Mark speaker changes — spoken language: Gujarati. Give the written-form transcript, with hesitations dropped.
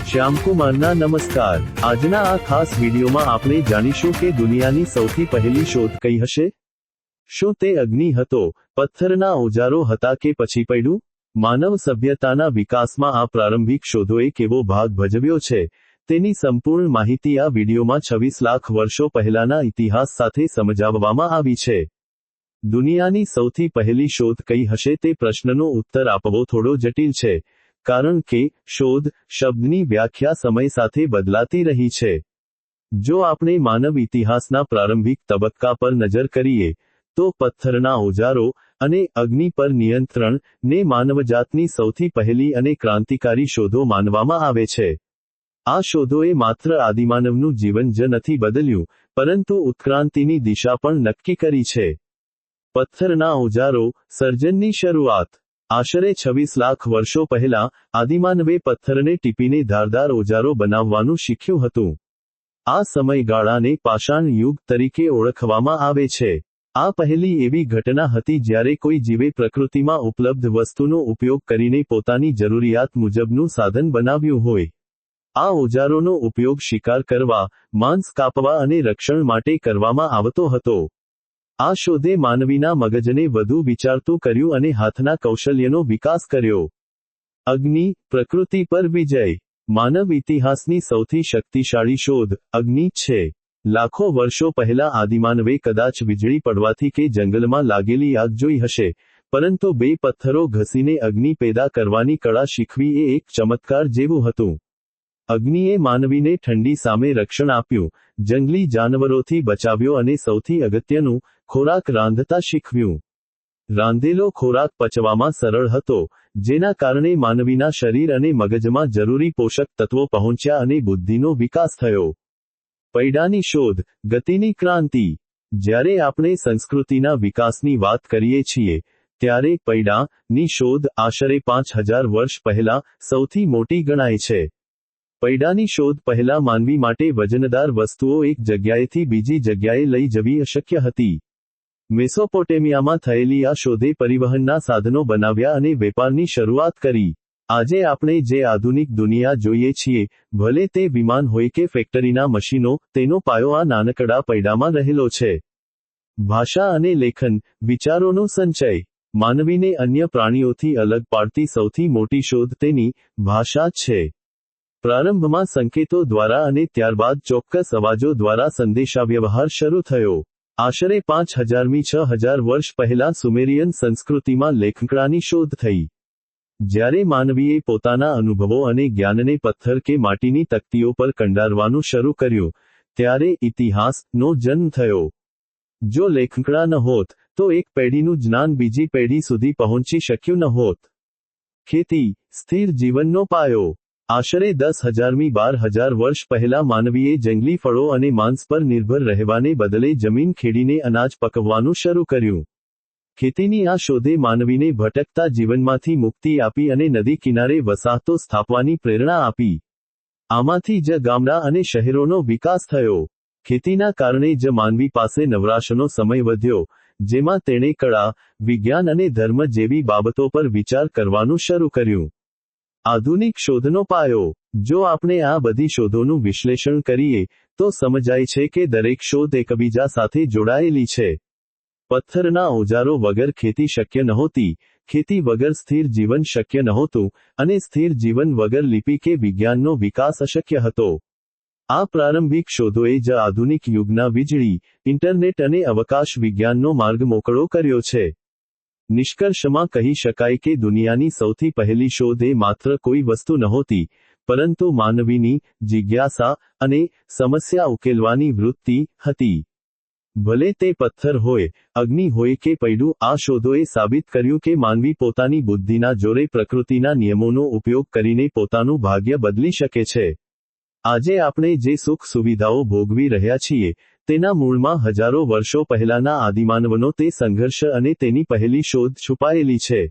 Speaker 1: શ્યામકુમારના નમસ્કાર। આજના આ ખાસ વિડીયોમાં આપણે જાણીશું કે દુનિયાની સૌથી પહેલી શોધ કઈ હશે? શું તે અગ્નિ હતો, પથ્થરના ઓજારો હતા કે પછી પૈડું? માનવ સભ્યતાના વિકાસમાં આ પ્રારંભિક શોધોએ કેવો ભાગ ભજવ્યો છે, તેની સંપૂર્ણ માહિતી આ વિડીયોમાં 26 લાખ વર્ષો પહેલાના ઇતિહાસ સાથે સમજાવવામાં આવી છે। દુનિયાની સૌથી પહેલી શોધ કઈ હશે તે પ્રશ્નનો ઉત્તર આપવો થોડો જટિલ છે, કારણ કે શોધ શબ્દની વ્યાખ્યા સમય સાથે બદલાતી રહી છે। જો આપણે માનવ ઇતિહાસના પ્રારંભિક તબક્કા પર નજર કરીએ, તો પથ્થરના ઓજારો અને અગ્નિ પર નિયંત્રણ ને માનવજાતની સૌથી પહેલી અને ક્રાંતિકારી શોધો માનવામાં આવે છે। આ શોધોએ માત્ર આદિમાનવનું જીવન જ નથી બદલ્યું, પરંતુ ઉત્ક્રાંતિની દિશા પણ નક્કી કરી છે। પથ્થરના ઓજારો સર્જનની શરૂઆત। આશરે 26 લાખ વર્ષો પહેલા, આદિમાનવે પથ્થરને ટીપીને ધારદાર ઓજારો બનાવવાનું શીખ્યું હતું। આ સમયગાળાને પાષાણ યુગ તરીકે ઓળખવામાં આવે છે। આ પહેલી એવી ઘટના હતી જ્યારે કોઈ જીવે પ્રકૃતિમાં ઉપલબ્ધ વસ્તુનો ઉપયોગ કરીને પોતાની જરૂરિયાત મુજબનું સાધન બનાવ્યું હોય। આ ઓજારોનો ઉપયોગ શિકાર કરવા, માંસ કાપવા અને રક્ષણ માટે કરવામાં આવતો હતો। આ શોધે માનવીના મગજને વધુ વિચારતું કર્યું અને હાથના કૌશલ્યનો વિકાસ કર્યો। અગ્નિ, પ્રકૃતિ પર વિજય। માનવ ઇતિહાસની સૌથી શક્તિશાળી શોધ, અગ્નિ છે। લાખો વર્ષો પહેલા આદિમાનવે કદાચ વીજળી પડવાથી કે જંગલમાં લાગેલી આગ જોઈ હશે, પરંતુ બે પથ્થરો ઘસીને અગ્નિ પેદા કરવાની કળા શીખવી એ એક ચમત્કાર જેવું હતું। અગ્નિએ માનવીને ઠંડી સામે રક્ષણ આપ્યું, જંગલી જાનવરોથી બચાવ્યો અને સૌથી અગત્યનું, ખોરાક રાંધતા શીખવ્યું। રાંધેલો ખોરાક પચવામાં સરળ હતો, જેના કારણે માનવીના શરીર અને મગજમાં જરૂરી પોષક તત્વો પહોંચ્યા અને બુદ્ધિનો વિકાસ થયો। પૈડાની શોધ, ગતિની ક્રાંતિ। જ્યારે આપણે સંસ્કૃતિના વિકાસની વાત કરીએ છીએ, ત્યારે પૈડાની શોધ આશરે 5000 વર્ષ પહેલા સૌથી મોટી ગણાય છે। પૈડાની શોધ પહેલા માનવી માટે વજનદાર વસ્તુઓ એક જગ્યાએથી બીજી જગ્યાએ લઈ જવી અશક્ય હતી। મેસોપોટેમિયામાં થયેલી આ શોધે પરિવહનના સાધનો બનાવ્યા અને વેપારની શરૂઆત કરી। આજે આપણે જે આધુનિક દુનિયા જોઈએ છીએ, ભલે તે વિમાન હોય કે ફેક્ટરીના મશીનો, તેનો પાયો આ નાનકડા પૈડામાં રહેલો છે। ભાષા અને લેખન, વિચારોનો સંચય। માનવીને અન્ય પ્રાણીઓથી અલગ પાડતી સૌથી મોટી શોધ તેની ભાષા છે। પ્રારંભમાં સંકેતો દ્વારા અને ત્યારબાદ ચોક્કસ અવાજો દ્વારા સંદેશાવ્યવહાર શરૂ થયો। આશરે 5000મી 6000 વર્ષ પહેલા સુમેરિયન સંસ્કૃતિમાં લેખકળાની શોધ થઈ। જ્યારે માનવીએ પોતાના અનુભવો અને જ્ઞાનને પથ્થર કે માટીની તકતીઓ પર કંડારવાનું શરૂ કર્યું, ત્યારે ઇતિહાસનો જન્મ થયો। જો લેખકળા ન હોત, તો એક પેઢીનું જ્ઞાન બીજી પેઢી સુધી પહોંચી શક્યું ન હોત। ખેતી, સ્થિર જીવનનો પાયો। આશરે 10,000મી 12,000 વર્ષ પહેલા માનવીએ જંગલી ફળો અને માંસ પર નિર્ભર રહેવાને બદલે જમીન ખેડીને અનાજ પકવવાનું શરૂ કર્યું। ખેતીની આ શોધે માનવીને ભટકતા જીવનમાંથી મુક્તિ આપી અને નદી કિનારે વસાહતો સ્થાપવાની પ્રેરણા આપી। આમાંથી જ ગામડા અને શહેરોનો વિકાસ થયો। ખેતીના કારણે જ માનવી પાસે નવરાશનો સમય વધ્યો, જેમાં તેણે કળા, વિજ્ઞાન અને ધર્મ જેવી બાબતો પર વિચાર કરવાનું શરૂ કર્યું। આધુનિક શોધનો પાયો। જો આપણે આ બધી શોધોનું વિશ્લેષણ કરીએ, તો સમજાય છે કે દરેક શોધ એકબીજા સાથે જોડાયેલી છે। પથ્થરના ઓજારો વગર ખેતી શક્ય નહોતી, ખેતી વગર સ્થિર જીવન શક્ય નહોતું, અને સ્થિર જીવન વગર લિપિ કે વિજ્ઞાનનો વિકાસ અશક્ય હતો। આ પ્રારંભિક શોધોએ જ આધુનિક યુગના વીજળી, ઇન્ટરનેટ અને અવકાશ વિજ્ઞાનનો માર્ગ મોકળો કર્યો છે। નિષ્કર્ષમાં કહી શકાય કે દુનિયાની સૌથી પહેલી શોધ એ માત્ર કોઈ વસ્તુ નહોતી, પરંતુ માનવીની જિજ્ઞાસા અને સમસ્યા ઉકેલવાની વૃત્તિ હતી। ભલે તે પથ્થર હોય, અગ્નિ હોય કે પૈડું, આ શોધોએ સાબિત કર્યું કે માનવી પોતાની બુદ્ધિના જોરે પ્રકૃતિના નિયમોનો ઉપયોગ કરીને પોતાનું ભાગ્ય બદલી શકે છે। આજે આપણે જે સુખ સુવિધાઓ ભોગવી રહ્યા છીએ, તેના મૂળમાં હજારો વર્ષો પહેલાના આદિમાનવનો તે સંઘર્ષ અને તેની પહેલી શોધ છુપાયેલી છે।